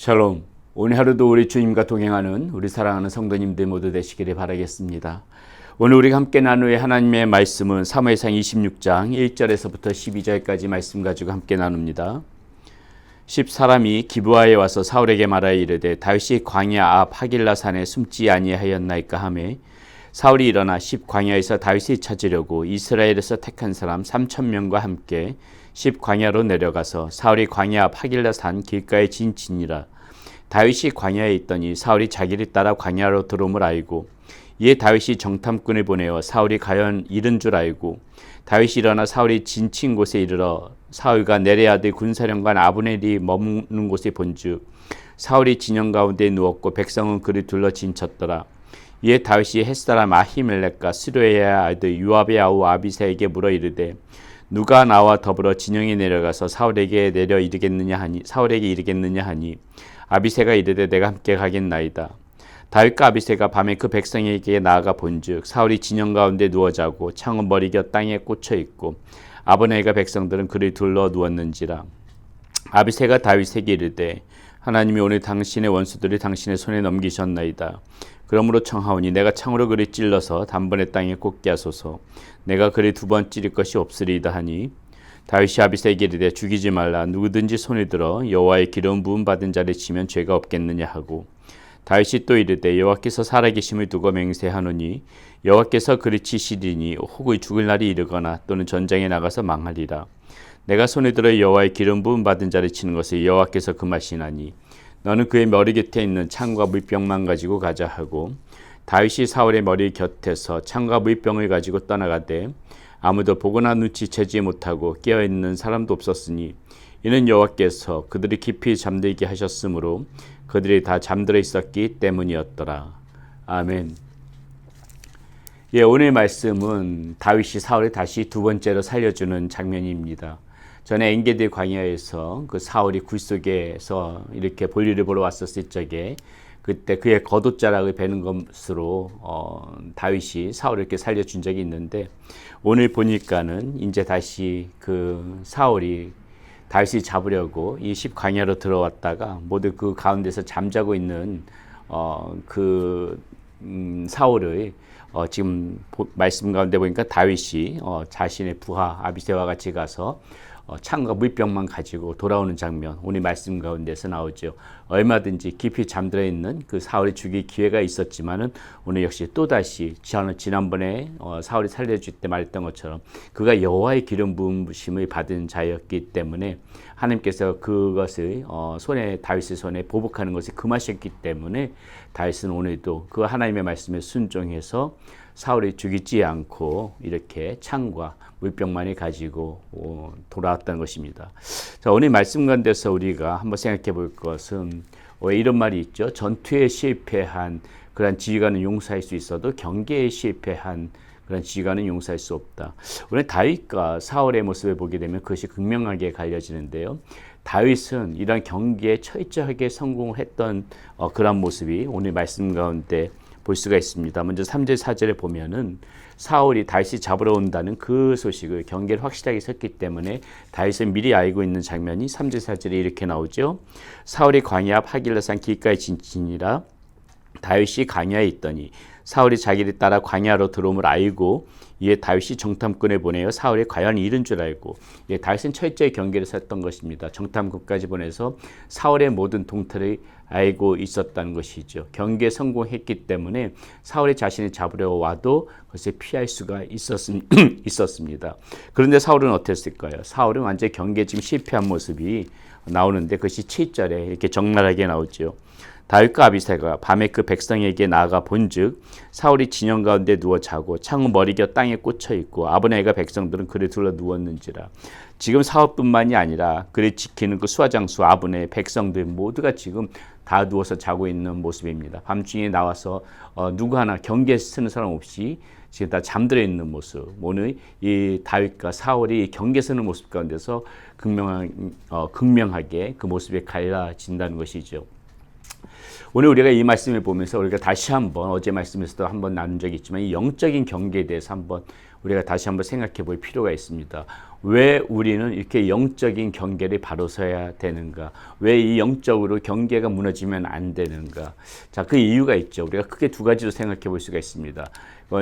샬롬. 오늘 하루도 우리 주님과 동행하는 우리 사랑하는 성도님들 모두 되시기를 바라겠습니다. 오늘 우리가 함께 나눌 하나님의 말씀은 사무엘상 26장 1절에서부터 12절까지 말씀 가지고 함께 나눕니다. 10사람이 기브아에 와서 사울에게 말하여 이르되 다윗이 광야 앞 하길라 산에 숨지 아니하였나이까 하매 사울이 일어나 10광야에서 다윗을 찾으려고 이스라엘에서 택한 사람 3,000명과 함께 10광야로 내려가서 사울이 광야 앞 하길라 산 길가에 진치니라. 다윗이 광야에 있더니 사울이 자기를 따라 광야로 들어옴을 알고 이에 다윗이 정탐꾼을 보내어 사울이 과연 이른 줄 알고 다윗이 일어나 사울이 진친 곳에 이르러 사울과 내레 아들 군사령관 아브넬이 머무는 곳에 본즉 사울이 진영 가운데 누웠고 백성은 그를 둘러 진쳤더라. 이에 다윗이 햇사람 아히멜렉과 스루야의 아들 요압의 아우 아비새에게 물어 이르되 누가 나와 더불어 진영에 내려가서 사울에게 이르겠느냐 하니 아비새가 이르되 내가 함께 가겠나이다. 다윗과 아비새가 밤에 그 백성에게 나아가 본즉 사울이 진영 가운데 누워 자고 창은 머리 곁 땅에 꽂혀 있고 아브넬과 백성들은 그를 둘러 누웠는지라. 아비새가 다윗에게 이르되 하나님이 오늘 당신의 원수들이 당신의 손에 넘기셨나이다. 그러므로 청하오니 내가 창으로 그를 찔러서 단번에 땅에 꽂게 하소서. 내가 그를 2번 찌를 것이 없으리이다 하니 다윗이 아비새에게 이르되 죽이지 말라. 누구든지 손을 들어 여호와의 기름 부음 받은 자를 치면 죄가 없겠느냐 하고 다윗이 또 이르되 여호와께서 살아계심을 두고 맹세하노니 여호와께서 그를 치시리니 혹의 죽을 날이 이르거나 또는 전장에 나가서 망하리라. 내가 손을 들어 여호와의 기름 부음 받은 자를 치는 것을 여호와께서 금하시나니 너는 그의 머리 곁에 있는 창과 물병만 가지고 가자 하고 다윗이 사울의 머리 곁에서 창과 물병을 가지고 떠나가되 아무도 보거나 눈치채지 못하고 깨어있는 사람도 없었으니 이는 여호와께서 그들이 깊이 잠들게 하셨으므로 그들이 다 잠들어 있었기 때문이었더라. 아멘. 오늘 말씀은 다윗이 사울을 다시 2번째로 살려주는 장면입니다. 전에 엔게디 광야에서 그 사울이 굴속에서 이렇게 볼일을 보러 왔었을 적에 그때 그의 겉옷자락을 베는 것으로 다윗이 사울을 이렇게 살려준 적이 있는데 오늘 보니까는 이제 다시 그 사울이 다윗을 잡으려고 이 10광야로 들어왔다가 모두 그 가운데서 잠자고 있는 사울을 지금 말씀 가운데 보니까 다윗이 자신의 부하 아비새와 같이 가서 창과 물병만 가지고 돌아오는 장면 오늘 말씀 가운데서 나오죠. 얼마든지 깊이 잠들어 있는 그 사울이 죽일 기회가 있었지만은 오늘 역시 또다시 지난번에 사울이 살려줄 때 말했던 것처럼 그가 여호와의 기름 부으심을 받은 자였기 때문에 하나님께서 그것을 다윗의 손에 보복하는 것을 금하셨기 때문에 다윗은 오늘도 그 하나님의 말씀에 순종해서 사울이 죽이지 않고 이렇게 창과 물병만이 가지고 돌아왔다는 것입니다. 자, 오늘 말씀 가운데서 우리가 한번 생각해 볼 것은 왜 이런 말이 있죠. 전투에 실패한 그런 지휘관은 용서할 수 있어도 경계에 실패한 그런 지휘관은 용서할 수 없다. 오늘 다윗과 사울의 모습을 보게 되면 그것이 극명하게 갈려지는데요. 다윗은 이런 경계에 철저하게 성공을 했던 그런 모습이 오늘 말씀 가운데 볼 수가 있습니다. 먼저 3절 4절에 보면은 사울이 다윗이 잡으러 온다는 그 소식을 경계를 확실하게 섰기 때문에 다윗은 미리 알고 있는 장면이 3절 4절에 이렇게 나오죠. 사울이 광야 앞 하길라산 길가에 진치니라. 다윗이 광야에 있더니 사울이 자기를 따라 광야로 들어옴을 알고 이에 다윗이 정탐꾼을 보내어 사울이 과연 이른 줄 알고 다윗은 철저히 경계를 섰던 것입니다. 정탐꾼까지 보내서 사울의 모든 동태를 알고 있었다는 것이죠. 경계에 성공했기 때문에 사울이 자신을 잡으려 와도 그것을 피할 수가 있었습니다. 그런데 사울은 어땠을까요? 사울은 완전히 경계에 지금 실패한 모습이 나오는데 그것이 7절에 이렇게 적나라하게 나오죠. 다윗과 아비새가 밤에 그 백성에게 나아가 본즉 사울이 진영 가운데 누워 자고 창은 머리 곁 땅에 꽂혀 있고 아브넬과 백성들은 그를 둘러 누웠는지라. 지금 사울뿐만이 아니라 그를 지키는 그 수하장수 아브넬 백성들 모두가 지금 다 누워서 자고 있는 모습입니다. 밤중에 나와서 누구 하나 경계에 서는 사람 없이 지금 다 잠들어 있는 모습. 오늘 이 다윗과 사울이 경계에 서는 모습 가운데서 극명하게 그 모습이 갈라진다는 것이죠. 오늘 우리가 이 말씀을 보면서 우리가 다시 한번 어제 말씀에서도 한번 나눈 적이 있지만 이 영적인 경계에 대해서 한번 우리가 다시 한번 생각해 볼 필요가 있습니다. 왜 우리는 이렇게 영적인 경계를 바로 서야 되는가? 왜 이 영적으로 경계가 무너지면 안 되는가? 자, 그 이유가 있죠. 우리가 크게 두 가지로 생각해 볼 수가 있습니다.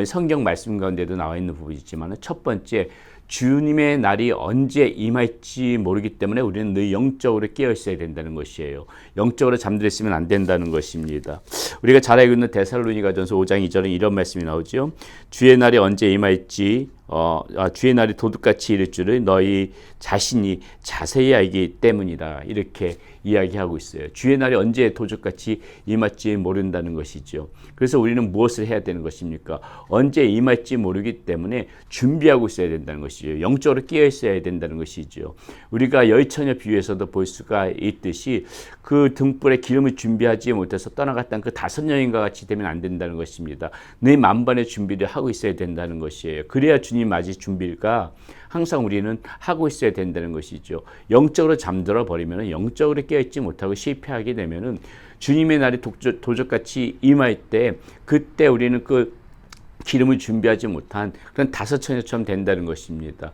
성경 말씀 가운데도 나와 있는 부분이지만 첫 번째, 주님의 날이 언제 임할지 모르기 때문에 우리는 늘 영적으로 깨어 있어야 된다는 것이에요. 영적으로 잠들었으면 안 된다는 것입니다. 우리가 잘 알고 있는 데살로니가전서 5장 2절은 이런 말씀이 나오죠. 주의 날이 언제 임할지 주의 날이 도둑같이 이를 줄을 너희 자신이 자세히 알기 때문이다. 이렇게 이야기하고 있어요. 주의 날이 언제 도둑같이 임할지 모른다는 것이죠. 그래서 우리는 무엇을 해야 되는 것입니까? 언제 임할지 모르기 때문에 준비하고 있어야 된다는 것이죠. 영적으로 깨어 있어야 된다는 것이죠. 우리가 여의처녀 비유에서도 볼 수가 있듯이 그 등불에 기름을 준비하지 못해서 떠나갔던 그 5여인과 같이 되면 안 된다는 것입니다. 늘 만반의 준비를 하고 있어야 된다는 것이에요. 그래야 주님 맞이 준비가 항상 우리는 하고 있어야 된다는 것이죠. 영적으로 잠들어 버리면 영적으로 깨어있지 못하고 실패하게 되면은 주님의 날이 도적같이 임할 때 그때 우리는 그 기름을 준비하지 못한 그런 5처녀처럼 된다는 것입니다.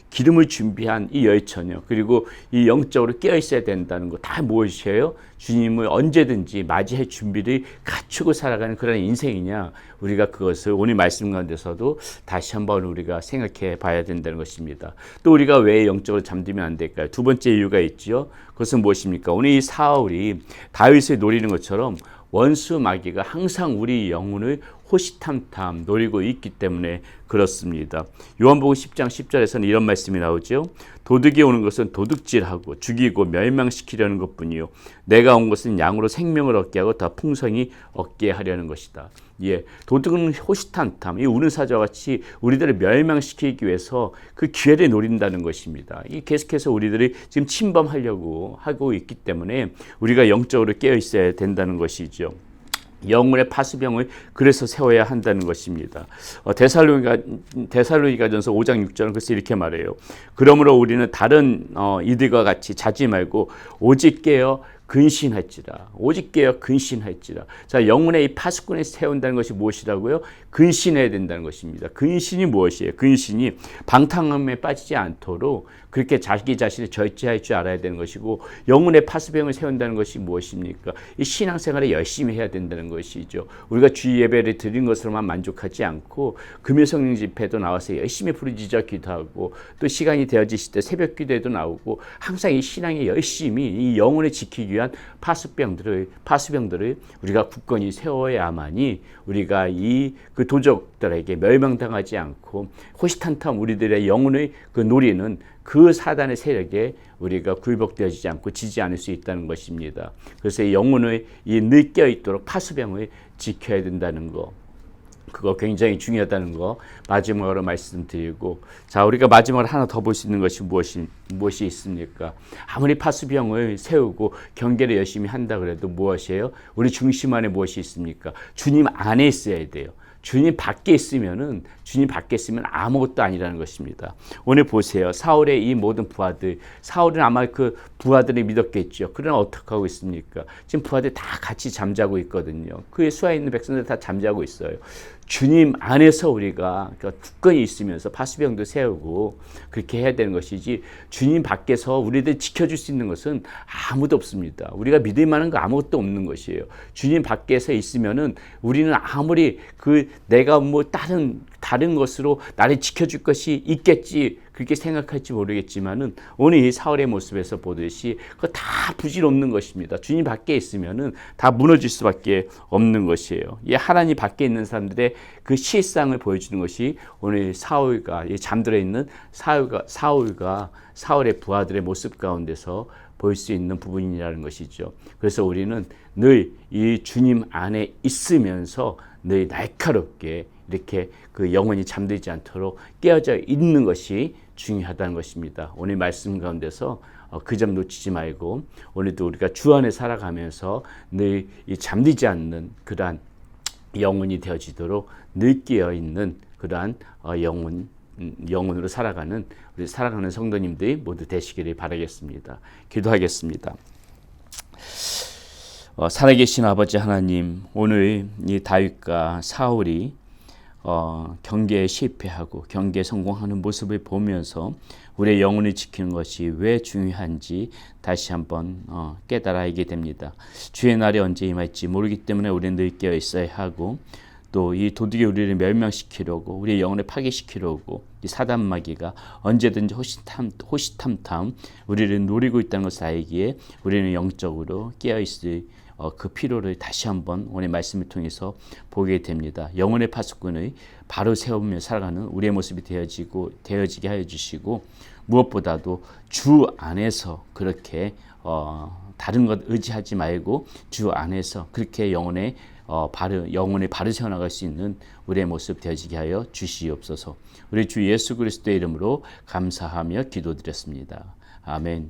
기름을 준비한 이 여의처녀 그리고 이 영적으로 깨어 있어야 된다는 거 다 무엇이에요? 주님을 언제든지 맞이할 준비를 갖추고 살아가는 그런 인생이냐? 우리가 그것을 오늘 말씀 가운데서도 다시 한번 우리가 생각해 봐야 된다는 것입니다. 또 우리가 왜 영적으로 잠들면 안 될까요? 두 번째 이유가 있죠. 그것은 무엇입니까? 오늘 이 사울이 다윗을 노리는 것처럼 원수 마귀가 항상 우리 영혼을 호시탐탐 노리고 있기 때문에 그렇습니다. 요한복음 10장 10절에서는 이런 말씀이 나오죠. 도둑이 오는 것은 도둑질하고 죽이고 멸망시키려는 것뿐이요 내가 온 것은 양으로 생명을 얻게 하고 더 풍성히 얻게 하려는 것이다. 예, 도둑은 호시탐탐, 이 우는 사자와 같이 우리들을 멸망시키기 위해서 그 기회를 노린다는 것입니다. 이 계속해서 우리들이 지금 침범하려고 하고 있기 때문에 우리가 영적으로 깨어 있어야 된다는 것이죠. 영혼의 파수병을 그래서 세워야 한다는 것입니다. 데살로니가전서 5장 6절은 그래서 이렇게 말해요. 그러므로 우리는 다른 이들과 같이 자지 말고 오직 깨어 근신할지라. 오직 깨어 근신할지라. 자, 영혼의 이 파수꾼을 세운다는 것이 무엇이라고요? 근신해야 된다는 것입니다. 근신이 무엇이에요? 근신이 방탕함에 빠지지 않도록 그렇게 자기 자신을 절제할 줄 알아야 되는 것이고, 영혼의 파수병을 세운다는 것이 무엇입니까? 이 신앙생활에 열심히 해야 된다는 것이죠. 우리가 주일 예배를 드린 것으로만 만족하지 않고 금요 성령 집회도 나와서 열심히 부르짖어 기도하고 또 시간이 되어지실 때 새벽 기도에도 나오고 항상 이 신앙에 열심히 이 영혼을 지키기 위한 파수병들을 우리가 굳건히 세워야만이 우리가 그 도적들에게 멸망당하지 않고 호시탐탐 우리들의 영혼의 그 노리는 그 사단의 세력에 우리가 굴복되어지지 않고 지지 않을 수 있다는 것입니다. 그래서 이 영혼의 이 느껴 있도록 파수병을 지켜야 된다는 거, 그거 굉장히 중요하다는 거 마지막으로 말씀드리고, 자, 우리가 마지막으로 하나 더 볼 수 있는 것이 무엇이 있습니까? 아무리 파수병을 세우고 경계를 열심히 한다 그래도 무엇이에요? 우리 중심 안에 무엇이 있습니까? 주님 안에 있어야 돼요. 주님 밖에 있으면 아무것도 아니라는 것입니다. 오늘 보세요. 사울의 이 모든 부하들, 사울은 아마 그 부하들을 믿었겠죠. 그러나 어떻게 하고 있습니까? 지금 부하들 다 같이 잠자고 있거든요. 그의 수하에 있는 백성들 다 잠자고 있어요. 주님 안에서 우리가 굳건히 있으면서 파수병도 세우고 그렇게 해야 되는 것이지, 주님 밖에서 우리들 지켜줄 수 있는 것은 아무도 없습니다. 우리가 믿을 만한 거 아무것도 없는 것이에요. 주님 밖에서 있으면은 우리는 아무리 내가 뭐 다른 것으로 나를 지켜줄 것이 있겠지 그렇게 생각할지 모르겠지만은 오늘 이 사울의 모습에서 보듯이 그거 다 부질없는 것입니다. 주님 밖에 있으면은 다 무너질 수밖에 없는 것이에요. 이 하나님 밖에 있는 사람들의 그 실상을 보여주는 것이 오늘 사울과 잠들어 있는 사울과 사울의 부하들의 모습 가운데서 볼 수 있는 부분이라는 것이죠. 그래서 우리는 늘 이 주님 안에 있으면서 늘 날카롭게 이렇게 그 영혼이 잠들지 않도록 깨어져 있는 것이 중요하다는 것입니다. 오늘 말씀 가운데서 그 점 놓치지 말고 오늘도 우리가 주 안에 살아가면서 늘 이 잠들지 않는 그러한 영혼이 되어지도록 늘 깨어 있는 그러한 영혼으로 살아가는 우리 사랑하는 성도님들이 모두 되시기를 바라겠습니다. 기도하겠습니다. 살아계신 아버지 하나님, 오늘 이 다윗과 사울이 경계에 실패하고 경계에 성공하는 모습을 보면서 우리의 영혼을 지키는 것이 왜 중요한지 다시 한번 깨달아 알게 됩니다. 주의 날이 언제 임할지 모르기 때문에 우리는 늘 깨어 있어야 하고, 또 이 도둑이 우리를 멸망시키려고, 우리의 영혼을 파괴시키려고 이 사단마귀가 언제든지 호시탐탐 우리를 노리고 있다는 것을 알기에 우리는 영적으로 깨어있을 그 필요를 다시 한번 오늘 말씀을 통해서 보게 됩니다. 영혼의 파수꾼을 바로 세우며 살아가는 우리의 모습이 되어지게 하여 주시고, 무엇보다도 주 안에서 그렇게 다른 것 의지하지 말고 주 안에서 그렇게 영혼을 바로 세워나갈 수 있는 우리의 모습 되어지게 하여 주시옵소서. 우리 주 예수 그리스도의 이름으로 감사하며 기도드렸습니다. 아멘.